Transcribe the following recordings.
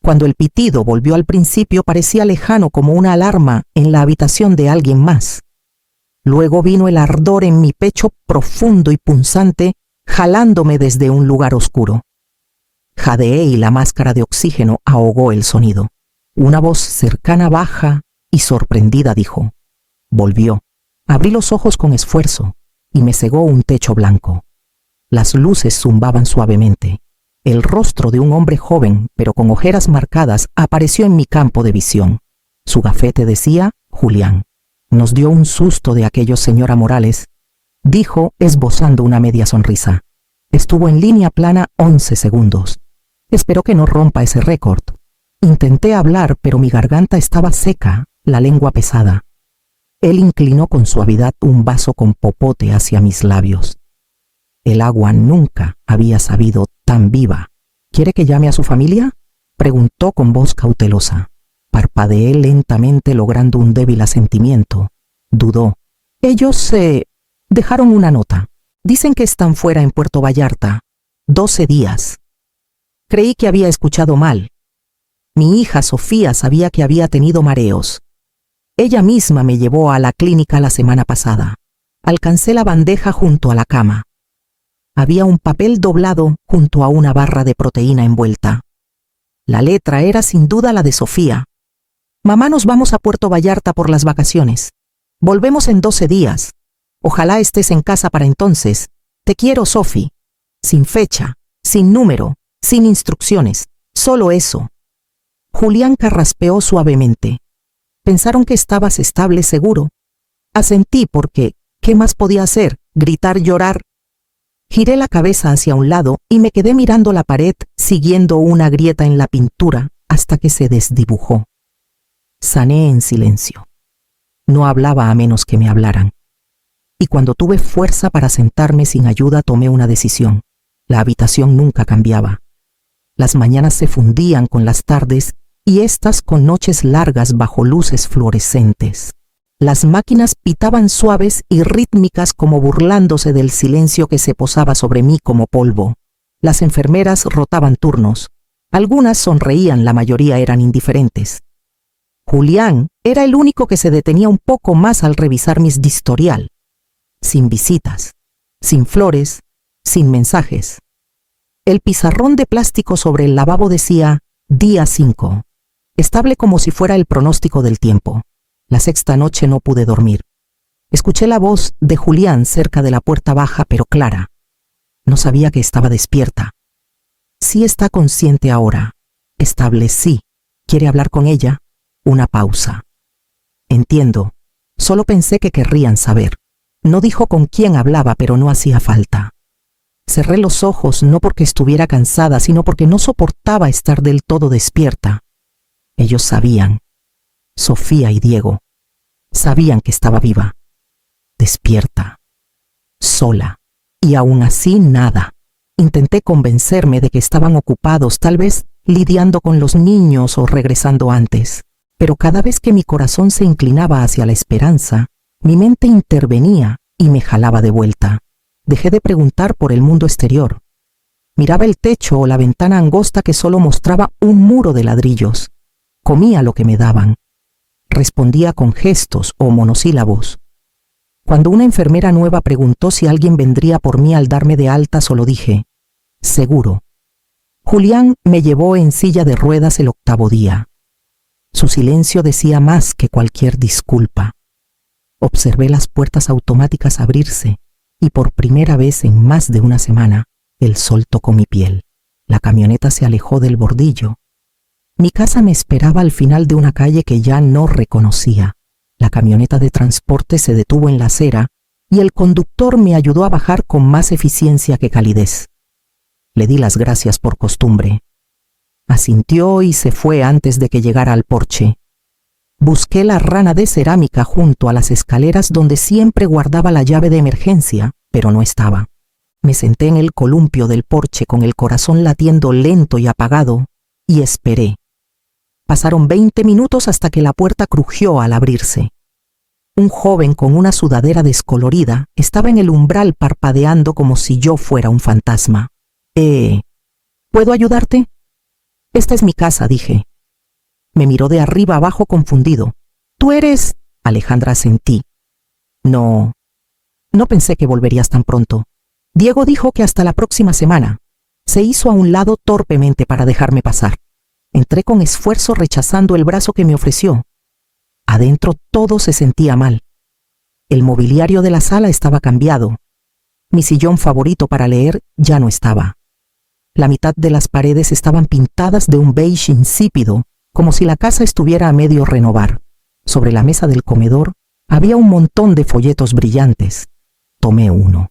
Cuando el pitido volvió al principio parecía lejano como una alarma en la habitación de alguien más. Luego vino el ardor en mi pecho profundo y punzante, jalándome desde un lugar oscuro. Jadeé y la máscara de oxígeno ahogó el sonido. Una voz cercana, baja y sorprendida dijo: «Volvió». Abrí los ojos con esfuerzo y me cegó un techo blanco. Las luces zumbaban suavemente. El rostro de un hombre joven, pero con ojeras marcadas, apareció en mi campo de visión. Su gafete decía Julián. «Nos dio un susto de aquello, señora Morales», dijo esbozando una media sonrisa. Estuvo en línea plana 11 segundos. Espero que no rompa ese récord. Intenté hablar, pero mi garganta estaba seca, la lengua pesada. Él inclinó con suavidad un vaso con popote hacia mis labios. El agua nunca había sabido tan viva. «¿Quiere que llame a su familia?», preguntó con voz cautelosa. Parpadeé lentamente logrando un débil asentimiento. Dudó. «Ellos dejaron una nota. Dicen que están fuera en Puerto Vallarta. 12 días. Creí que había escuchado mal. Mi hija Sofía sabía que había tenido mareos. Ella misma me llevó a la clínica la semana pasada. Alcancé la bandeja junto a la cama. Había un papel doblado junto a una barra de proteína envuelta. La letra era sin duda la de Sofía. «Mamá, nos vamos a Puerto Vallarta por las vacaciones. Volvemos en 12 días. Ojalá estés en casa para entonces. Te quiero, Sofi». Sin fecha, sin número, sin instrucciones, solo eso. Julián carraspeó suavemente. «Pensaron que estabas estable, seguro». Asentí porque, ¿qué más podía hacer? ¿Gritar, llorar? Giré la cabeza hacia un lado y me quedé mirando la pared, siguiendo una grieta en la pintura hasta que se desdibujó. Sané en silencio. No hablaba a menos que me hablaran. Y cuando tuve fuerza para sentarme sin ayuda, tomé una decisión. La habitación nunca cambiaba. Las mañanas se fundían con las tardes y éstas con noches largas bajo luces fluorescentes. Las máquinas pitaban suaves y rítmicas como burlándose del silencio que se posaba sobre mí como polvo. Las enfermeras rotaban turnos. Algunas sonreían, la mayoría eran indiferentes. Julián era el único que se detenía un poco más al revisar mis historial. Sin visitas, sin flores, sin mensajes. El pizarrón de plástico sobre el lavabo decía día 5, estable como si fuera el pronóstico del tiempo. La sexta noche no pude dormir. Escuché la voz de Julián cerca de la puerta baja pero clara. No sabía que estaba despierta. «Sí está consciente ahora. Estable, sí. ¿Quiere hablar con ella?» Una pausa. «Entiendo. Solo pensé que querrían saber». No dijo con quién hablaba, pero no hacía falta. Cerré los ojos no porque estuviera cansada, sino porque no soportaba estar del todo despierta. Ellos sabían. Sofía y Diego. Sabían que estaba viva. Despierta. Sola. Y aún así nada. Intenté convencerme de que estaban ocupados, tal vez lidiando con los niños o regresando antes. Pero cada vez que mi corazón se inclinaba hacia la esperanza, mi mente intervenía y me jalaba de vuelta. Dejé de preguntar por el mundo exterior. Miraba el techo o la ventana angosta que solo mostraba un muro de ladrillos. Comía lo que me daban. Respondía con gestos o monosílabos. Cuando una enfermera nueva preguntó si alguien vendría por mí al darme de alta, solo dije, «Seguro». Julián me llevó en silla de ruedas el 8º día. Su silencio decía más que cualquier disculpa. Observé las puertas automáticas abrirse y por primera vez en más de una semana el sol tocó mi piel. La camioneta se alejó del bordillo. Mi casa me esperaba al final de una calle que ya no reconocía. La camioneta de transporte se detuvo en la acera y el conductor me ayudó a bajar con más eficiencia que calidez. Le di las gracias por costumbre. Asintió y se fue antes de que llegara al porche. Busqué la rana de cerámica junto a las escaleras donde siempre guardaba la llave de emergencia, pero no estaba. Me senté en el columpio del porche con el corazón latiendo lento y apagado y esperé. Pasaron 20 minutos hasta que la puerta crujió al abrirse. Un joven con una sudadera descolorida estaba en el umbral parpadeando como si yo fuera un fantasma. ¿Puedo ayudarte?». Esta es mi casa, dije. Me miró de arriba abajo confundido. ¿Tú eres...? Alejandra asentí. No pensé que volverías tan pronto. Diego dijo que hasta la próxima semana. Se hizo a un lado torpemente para dejarme pasar. Entré con esfuerzo rechazando el brazo que me ofreció. Adentro todo se sentía mal. El mobiliario de la sala estaba cambiado. Mi sillón favorito para leer ya no estaba. La mitad de las paredes estaban pintadas de un beige insípido, como si la casa estuviera a medio renovar. Sobre la mesa del comedor había un montón de folletos brillantes. Tomé uno.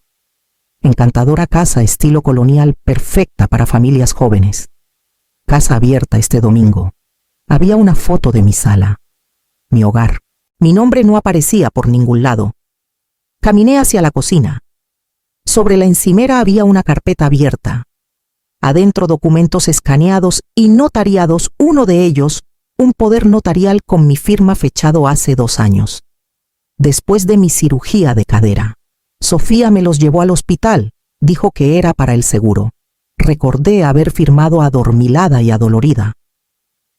Encantadora casa estilo colonial perfecta para familias jóvenes. Casa abierta este domingo. Había una foto de mi sala. Mi hogar. Mi nombre no aparecía por ningún lado. Caminé hacia la cocina. Sobre la encimera había una carpeta abierta. Adentro documentos escaneados y notariados, uno de ellos, un poder notarial con mi firma fechado hace 2 años. Después de mi cirugía de cadera. Sofía me los llevó al hospital. Dijo que era para el seguro. Recordé haber firmado adormilada y adolorida.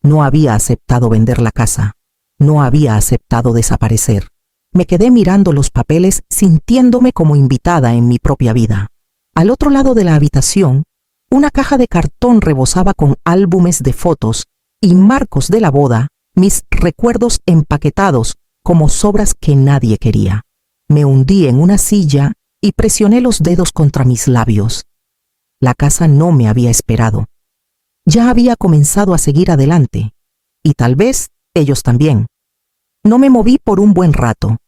No había aceptado vender la casa. No había aceptado desaparecer. Me quedé mirando los papeles, sintiéndome como invitada en mi propia vida. Al otro lado de la habitación, una caja de cartón rebosaba con álbumes de fotos y marcos de la boda, mis recuerdos empaquetados como sobras que nadie quería. Me hundí en una silla y presioné los dedos contra mis labios. La casa no me había esperado. Ya había comenzado a seguir adelante, y tal vez ellos también. No me moví por un buen rato.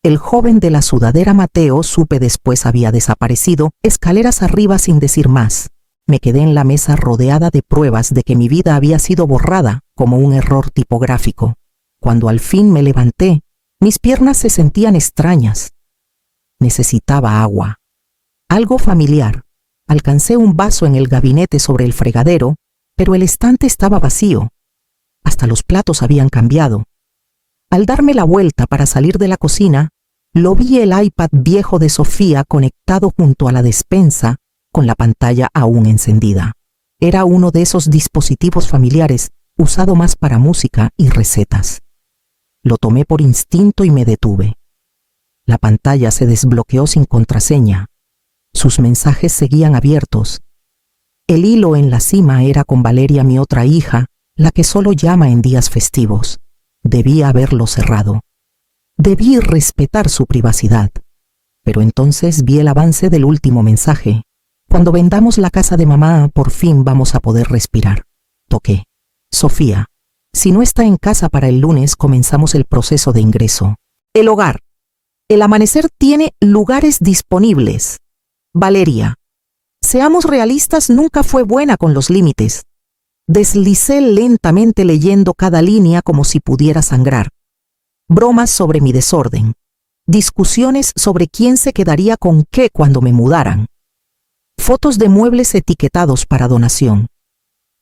El joven de la sudadera Mateo, supe después, había desaparecido, escaleras arriba sin decir más. Me quedé en la mesa rodeada de pruebas de que mi vida había sido borrada como un error tipográfico. Cuando al fin me levanté, mis piernas se sentían extrañas. Necesitaba agua. Algo familiar. Alcancé un vaso en el gabinete sobre el fregadero, pero el estante estaba vacío. Hasta los platos habían cambiado. Al darme la vuelta para salir de la cocina, lo vi el iPad viejo de Sofía conectado junto a la despensa, con la pantalla aún encendida. Era uno de esos dispositivos familiares usado más para música y recetas. Lo tomé por instinto y me detuve. La pantalla se desbloqueó sin contraseña. Sus mensajes seguían abiertos. El hilo en la cima era con Valeria, mi otra hija, la que solo llama en días festivos. Debí haberlo cerrado. Debí respetar su privacidad. Pero entonces vi el avance del último mensaje. Cuando vendamos la casa de mamá, por fin vamos a poder respirar. Toqué. Sofía. Si no está en casa para el lunes, comenzamos el proceso de ingreso. El hogar. El amanecer tiene lugares disponibles. Valeria. Seamos realistas, nunca fue buena con los límites. Deslicé lentamente leyendo cada línea como si pudiera sangrar. Bromas sobre mi desorden. Discusiones sobre quién se quedaría con qué cuando me mudaran. Fotos de muebles etiquetados para donación.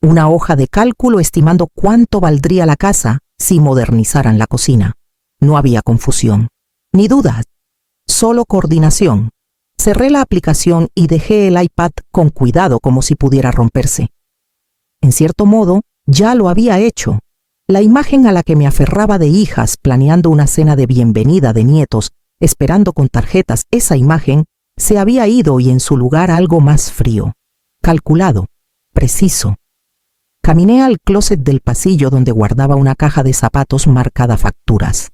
Una hoja de cálculo estimando cuánto valdría la casa si modernizaran la cocina. No había confusión, ni dudas, solo coordinación. Cerré la aplicación y dejé el iPad con cuidado como si pudiera romperse. En cierto modo, ya lo había hecho. La imagen a la que me aferraba de hijas planeando una cena de bienvenida de nietos, esperando con tarjetas, esa imagen se había ido y en su lugar algo más frío, calculado, preciso. Caminé al closet del pasillo donde guardaba una caja de zapatos marcada facturas.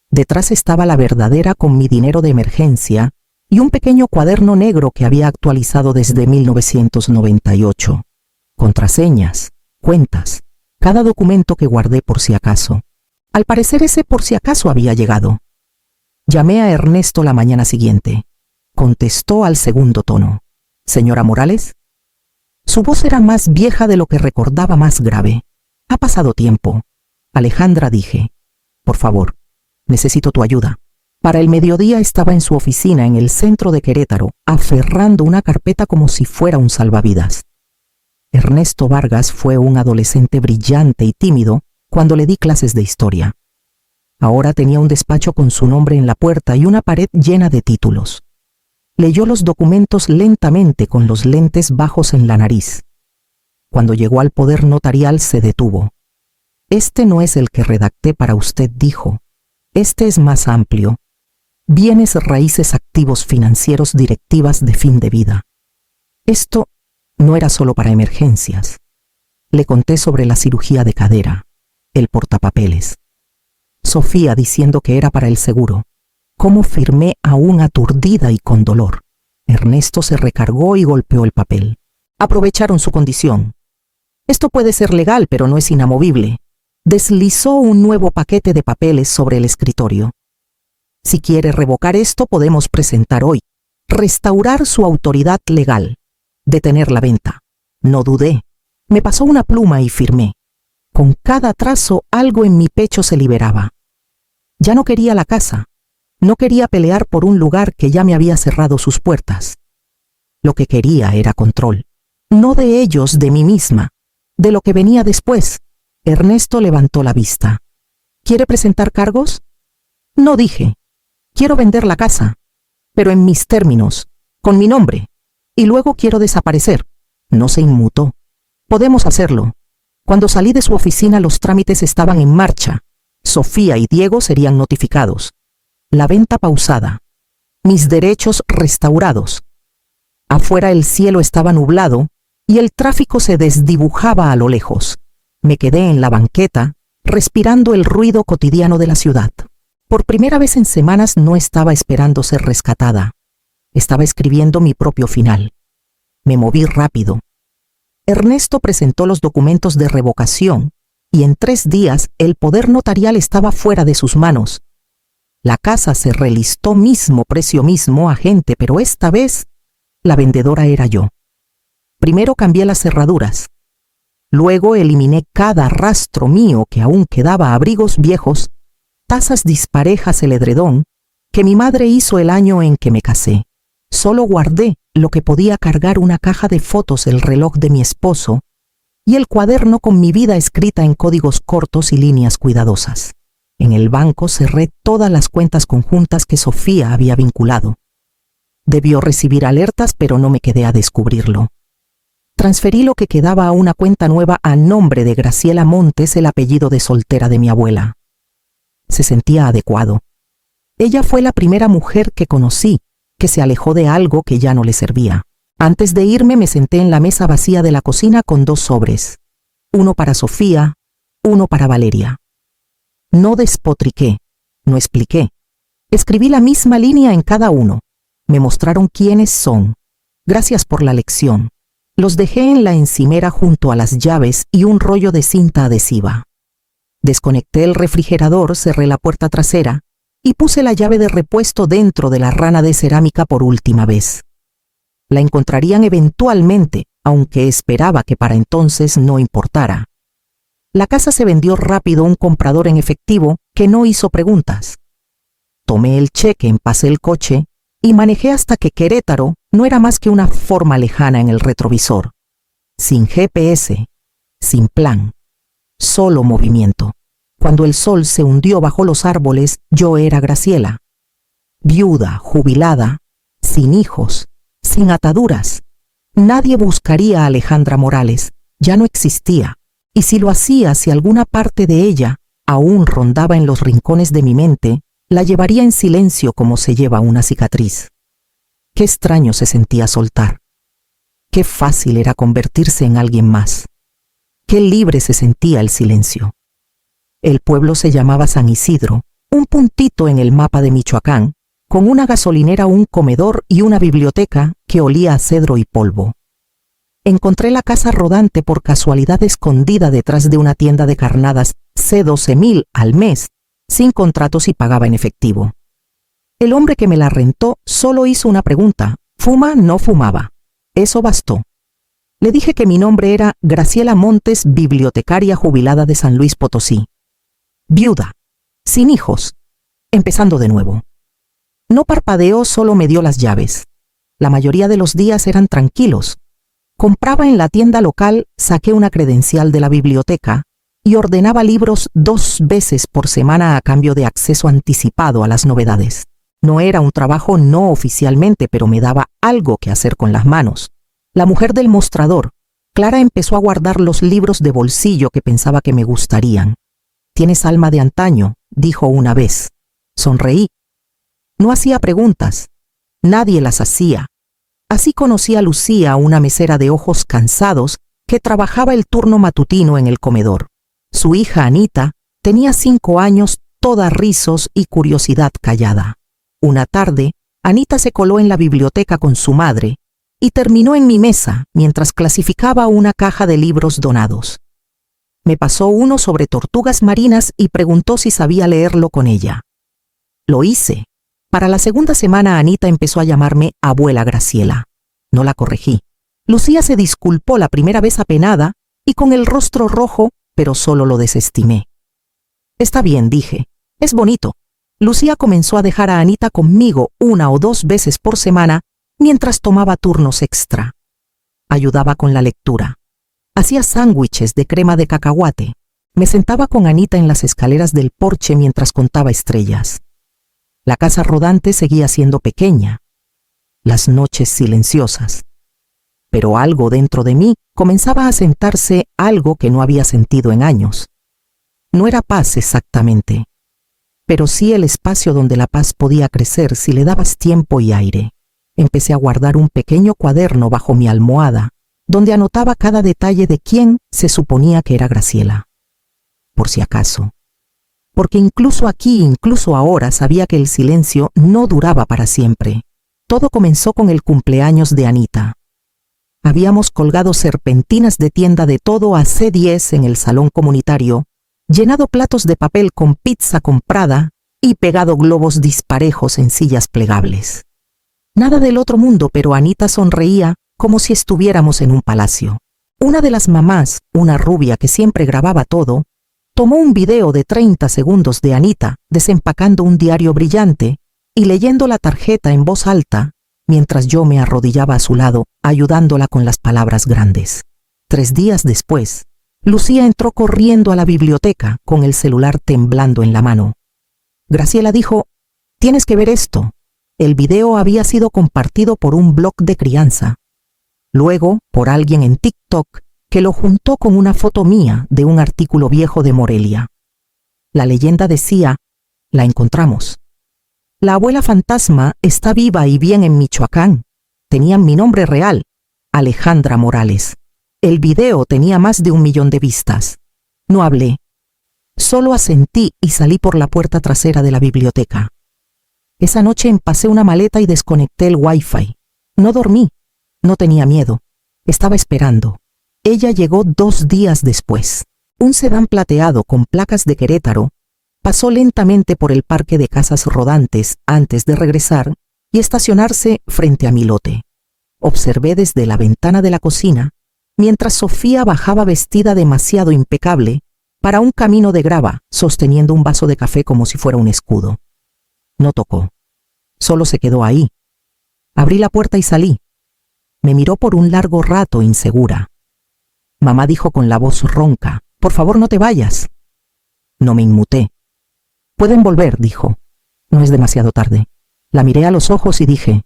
Detrás estaba la verdadera con mi dinero de emergencia y un pequeño cuaderno negro que había actualizado desde 1998. Contraseñas, cuentas, cada documento que guardé por si acaso. Al parecer ese por si acaso había llegado. Llamé a Ernesto la mañana siguiente. Contestó al segundo tono. ¿Señora Morales? Su voz era más vieja de lo que recordaba, más grave. Ha pasado tiempo. Alejandra, dije. Por favor, necesito tu ayuda. Para el mediodía estaba en su oficina en el centro de Querétaro, aferrando una carpeta como si fuera un salvavidas. Ernesto Vargas fue un adolescente brillante y tímido cuando le di clases de historia. Ahora tenía un despacho con su nombre en la puerta y una pared llena de títulos. Leyó los documentos lentamente con los lentes bajos en la nariz. Cuando llegó al poder notarial se detuvo. Este no es el que redacté para usted, dijo. Este es más amplio. Bienes raíces activos financieros directivas de fin de vida. Esto no era solo para emergencias. Le conté sobre la cirugía de cadera, el portapapeles. Sofía diciendo que era para el seguro. Cómo firmé aún aturdida y con dolor. Ernesto se recargó y golpeó el papel. Aprovecharon su condición. Esto puede ser legal, pero no es inamovible. Deslizó un nuevo paquete de papeles sobre el escritorio. Si quiere revocar esto, podemos presentar hoy. Restaurar su autoridad legal. Detener la venta. No dudé. Me pasó una pluma y firmé. Con cada trazo algo en mi pecho se liberaba. Ya no quería la casa. No quería pelear por un lugar que ya me había cerrado sus puertas. Lo que quería era control. No de ellos, de mí misma. De lo que venía después. Ernesto levantó la vista. ¿Quiere presentar cargos? No, dije. Quiero vender la casa, pero en mis términos, con mi nombre. Y luego quiero desaparecer. No se inmutó. Podemos hacerlo. Cuando salí de su oficina los trámites estaban en marcha. Sofía y Diego serían notificados. La venta pausada. Mis derechos restaurados. Afuera el cielo estaba nublado y el tráfico se desdibujaba a lo lejos. Me quedé en la banqueta, respirando el ruido cotidiano de la ciudad. Por primera vez en semanas no estaba esperando ser rescatada. Estaba escribiendo mi propio final. Me moví rápido. Ernesto presentó los documentos de revocación y en 3 días el poder notarial estaba fuera de sus manos. La casa se relistó mismo precio mismo agente, pero esta vez la vendedora era yo. Primero cambié las cerraduras. Luego eliminé cada rastro mío que aún quedaba, abrigos viejos, tazas disparejas, el edredón, que mi madre hizo el año en que me casé. Solo guardé lo que podía cargar, una caja de fotos, el reloj de mi esposo y el cuaderno con mi vida escrita en códigos cortos y líneas cuidadosas. En el banco cerré todas las cuentas conjuntas que Sofía había vinculado. Debió recibir alertas, pero no me quedé a descubrirlo. Transferí lo que quedaba a una cuenta nueva a nombre de Graciela Montes, el apellido de soltera de mi abuela. Se sentía adecuado. Ella fue la primera mujer que conocí que se alejó de algo que ya no le servía. Antes de irme me senté en la mesa vacía de la cocina con 2 sobres. Uno para Sofía, uno para Valeria. No despotriqué, no expliqué. Escribí la misma línea en cada uno. Me mostraron quiénes son. Gracias por la lección. Los dejé en la encimera junto a las llaves y un rollo de cinta adhesiva. Desconecté el refrigerador, cerré la puerta trasera y puse la llave de repuesto dentro de la rana de cerámica por última vez. La encontrarían eventualmente, aunque esperaba que para entonces no importara. La casa se vendió rápido, un comprador en efectivo que no hizo preguntas. Tomé el cheque, empacé el coche y manejé hasta que Querétaro no era más que una forma lejana en el retrovisor. Sin GPS, sin plan, solo movimiento. Cuando el sol se hundió bajo los árboles, yo era Graciela. Viuda, jubilada, sin hijos, sin ataduras. Nadie buscaría a Alejandra Morales, ya no existía. Y si lo hacía, si alguna parte de ella aún rondaba en los rincones de mi mente, la llevaría en silencio como se lleva una cicatriz. Qué extraño se sentía soltar. Qué fácil era convertirse en alguien más. Qué libre se sentía el silencio. El pueblo se llamaba San Isidro, un puntito en el mapa de Michoacán, con una gasolinera, un comedor y una biblioteca que olía a cedro y polvo. Encontré la casa rodante por casualidad escondida detrás de una tienda de carnadas, $12,000 al mes, sin contratos, y pagaba en efectivo. El hombre que me la rentó solo hizo una pregunta: ¿fuma? No fumaba. Eso bastó. Le dije que mi nombre era Graciela Montes, bibliotecaria jubilada de San Luis Potosí. Viuda, sin hijos, empezando de nuevo. No parpadeó, solo me dio las llaves. La mayoría de los días eran tranquilos. Compraba en la tienda local, saqué una credencial de la biblioteca y ordenaba libros 2 veces por semana a cambio de acceso anticipado a las novedades. No era un trabajo, no oficialmente, pero me daba algo que hacer con las manos. La mujer del mostrador, Clara empezó a guardar los libros de bolsillo que pensaba que me gustarían. «Tienes alma de antaño», dijo una vez. Sonreí. No hacía preguntas. Nadie las hacía. Así conocí a Lucía, una mesera de ojos cansados que trabajaba el turno matutino en el comedor. Su hija Anita tenía 5 años, toda rizos y curiosidad callada. Una tarde, Anita se coló en la biblioteca con su madre y terminó en mi mesa mientras clasificaba una caja de libros donados. Me pasó uno sobre tortugas marinas y preguntó si sabía leerlo con ella. Lo hice. Para la segunda semana Anita empezó a llamarme abuela Graciela. No la corregí. Lucía se disculpó la primera vez apenada y con el rostro rojo, pero solo lo desestimé. Está bien, dije. Es bonito. Lucía comenzó a dejar a Anita conmigo 1 o 2 veces por semana mientras tomaba turnos extra. Ayudaba con la lectura. Hacía sándwiches de crema de cacahuate. Me sentaba con Anita en las escaleras del porche mientras contaba estrellas. La casa rodante seguía siendo pequeña. Las noches silenciosas. Pero algo dentro de mí comenzaba a sentarse, algo que no había sentido en años. No era paz exactamente, pero sí el espacio donde la paz podía crecer si le dabas tiempo y aire. Empecé a guardar un pequeño cuaderno bajo mi almohada, donde anotaba cada detalle de quién se suponía que era Graciela. Por si acaso. Porque incluso aquí, incluso ahora, sabía que el silencio no duraba para siempre. Todo comenzó con el cumpleaños de Anita. Habíamos colgado serpentinas de tienda de todo a C10 en el salón comunitario, llenado platos de papel con pizza comprada y pegado globos disparejos en sillas plegables. Nada del otro mundo, pero Anita sonreía como si estuviéramos en un palacio. Una de las mamás, una rubia que siempre grababa todo, tomó un video de 30 segundos de Anita desempacando un diario brillante y leyendo la tarjeta en voz alta, mientras yo me arrodillaba a su lado, ayudándola con las palabras grandes. 3 días después, Lucía entró corriendo a la biblioteca con el celular temblando en la mano. Graciela dijo, «Tienes que ver esto». El video había sido compartido por un blog de crianza. Luego, por alguien en TikTok, que lo juntó con una foto mía de un artículo viejo de Morelia. La leyenda decía, «La encontramos. La abuela fantasma está viva y bien en Michoacán. Tenían mi nombre real, Alejandra Morales. El video tenía más de 1 millón de vistas. No hablé. Solo asentí y salí por la puerta trasera de la biblioteca. Esa noche empacé una maleta y desconecté el Wi-Fi. No dormí. No tenía miedo. Estaba esperando. Ella llegó 2 días después. Un sedán plateado con placas de Querétaro pasó lentamente por el parque de casas rodantes antes de regresar y estacionarse frente a mi lote. Observé desde la ventana de la cocina mientras Sofía bajaba vestida demasiado impecable para un camino de grava, sosteniendo un vaso de café como si fuera un escudo. No tocó. Solo se quedó ahí. Abrí la puerta y salí. Me miró por un largo rato insegura. Mamá dijo con la voz ronca, «Por favor, no te vayas». No me inmuté. «Pueden volver», dijo. «No es demasiado tarde». La miré a los ojos y dije,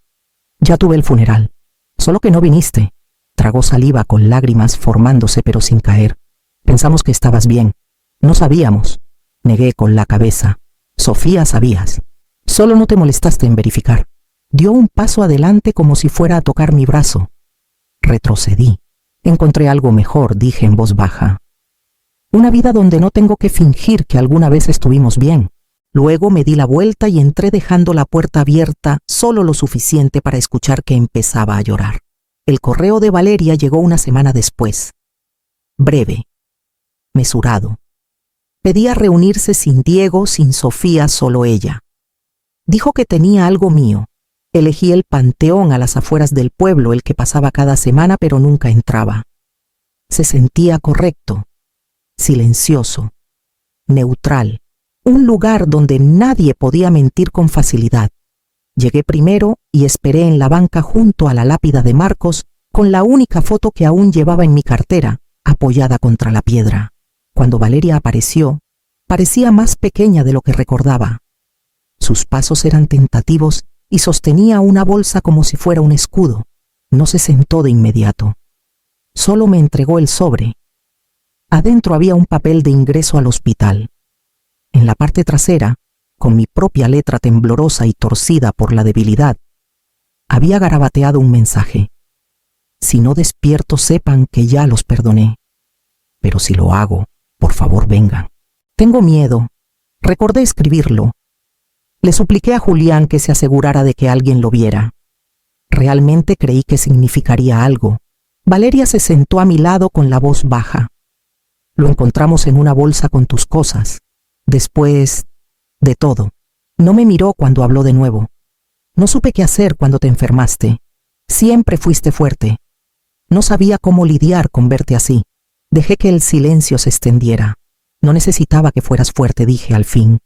«Ya tuve el funeral. Solo que no viniste». Tragó saliva con lágrimas formándose pero sin caer. «Pensamos que estabas bien». «No sabíamos». Negué con la cabeza. «Sofía, sabías. Solo no te molestaste en verificar». Dio un paso adelante como si fuera a tocar mi brazo. Retrocedí. «Encontré algo mejor», dije en voz baja. «Una vida donde no tengo que fingir que alguna vez estuvimos bien». Luego me di la vuelta y entré dejando la puerta abierta solo lo suficiente para escuchar que empezaba a llorar. El correo de Valeria llegó una semana después. Breve. Mesurado. Pedía reunirse sin Diego, sin Sofía, solo ella. Dijo que tenía algo mío. Elegí el panteón a las afueras del pueblo, el que pasaba cada semana pero nunca entraba. Se sentía correcto, silencioso, neutral. Un lugar donde nadie podía mentir con facilidad. Llegué primero y esperé en la banca junto a la lápida de Marcos con la única foto que aún llevaba en mi cartera, apoyada contra la piedra. Cuando Valeria apareció, parecía más pequeña de lo que recordaba. Sus pasos eran tentativos y sostenía una bolsa como si fuera un escudo. No se sentó de inmediato. Solo me entregó el sobre. Adentro había un papel de ingreso al hospital. En la parte trasera, con mi propia letra temblorosa y torcida por la debilidad, había garabateado un mensaje. Si no despierto, sepan que ya los perdoné. Pero si lo hago, por favor vengan. Tengo miedo. Recordé escribirlo. Le supliqué a Julián que se asegurara de que alguien lo viera. Realmente creí que significaría algo. Valeria se sentó a mi lado con la voz baja. Lo encontramos en una bolsa con tus cosas. Después de todo, no me miró cuando habló de nuevo. No supe qué hacer cuando te enfermaste. Siempre fuiste fuerte. No sabía cómo lidiar con verte así. Dejé que el silencio se extendiera. No necesitaba que fueras fuerte, dije al fin.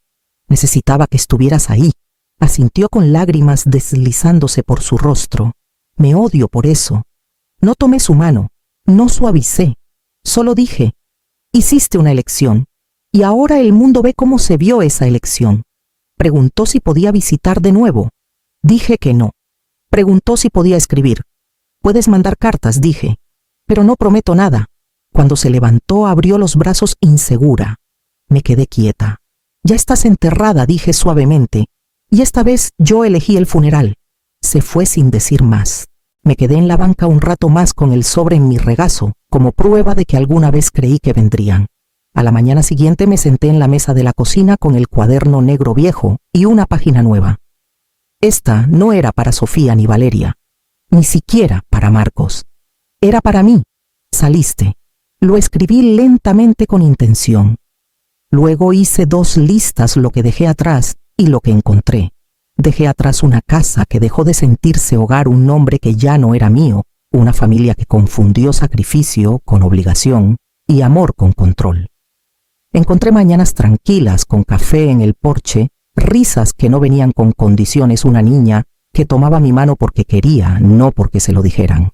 Necesitaba que estuvieras ahí. Asintió con lágrimas deslizándose por su rostro. Me odio por eso. No tomé su mano. No suavicé. Solo dije, hiciste una elección. Y ahora el mundo ve cómo se vio esa elección. Preguntó si podía visitar de nuevo. Dije que no. Preguntó si podía escribir. Puedes mandar cartas, dije. Pero no prometo nada. Cuando se levantó, abrió los brazos insegura. Me quedé quieta. Ya estás enterrada, dije suavemente. Y esta vez yo elegí el funeral. Se fue sin decir más. Me quedé en la banca un rato más con el sobre en mi regazo, como prueba de que alguna vez creí que vendrían. A la mañana siguiente me senté en la mesa de la cocina con el cuaderno negro viejo y una página nueva. Esta no era para Sofía ni Valeria, ni siquiera para Marcos. Era para mí. Saliste. Lo escribí lentamente con intención. Luego hice 2 listas, lo que dejé atrás y lo que encontré. Dejé atrás una casa que dejó de sentirse hogar, un nombre que ya no era mío, una familia que confundió sacrificio con obligación y amor con control. Encontré mañanas tranquilas con café en el porche, risas que no venían con condiciones, una niña que tomaba mi mano porque quería, no porque se lo dijeran.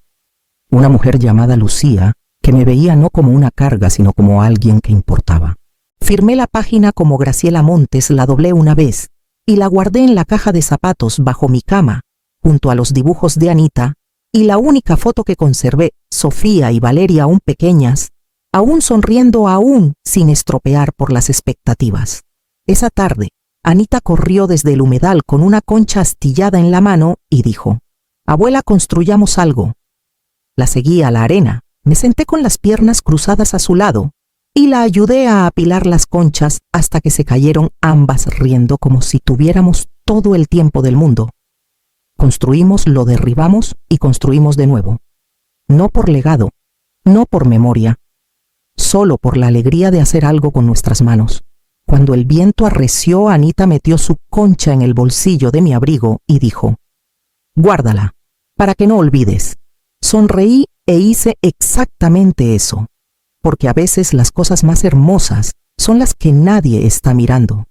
Una mujer llamada Lucía que me veía no como una carga, sino como alguien que importaba. Firmé la página como Graciela Montes, la doblé una vez y la guardé en la caja de zapatos bajo mi cama, junto a los dibujos de Anita, y la única foto que conservé, Sofía y Valeria aún pequeñas, aún sonriendo, aún sin estropear por las expectativas. Esa tarde, Anita corrió desde el humedal con una concha astillada en la mano y dijo, «Abuela, construyamos algo». La seguí a la arena, me senté con las piernas cruzadas a su lado y la ayudé a apilar las conchas hasta que se cayeron ambas riendo como si tuviéramos todo el tiempo del mundo. Construimos, lo derribamos y construimos de nuevo. No por legado, no por memoria, solo por la alegría de hacer algo con nuestras manos. Cuando el viento arreció, Anita metió su concha en el bolsillo de mi abrigo y dijo, «Guárdala, para que no olvides». Sonreí e hice exactamente eso, porque a veces las cosas más hermosas son las que nadie está mirando.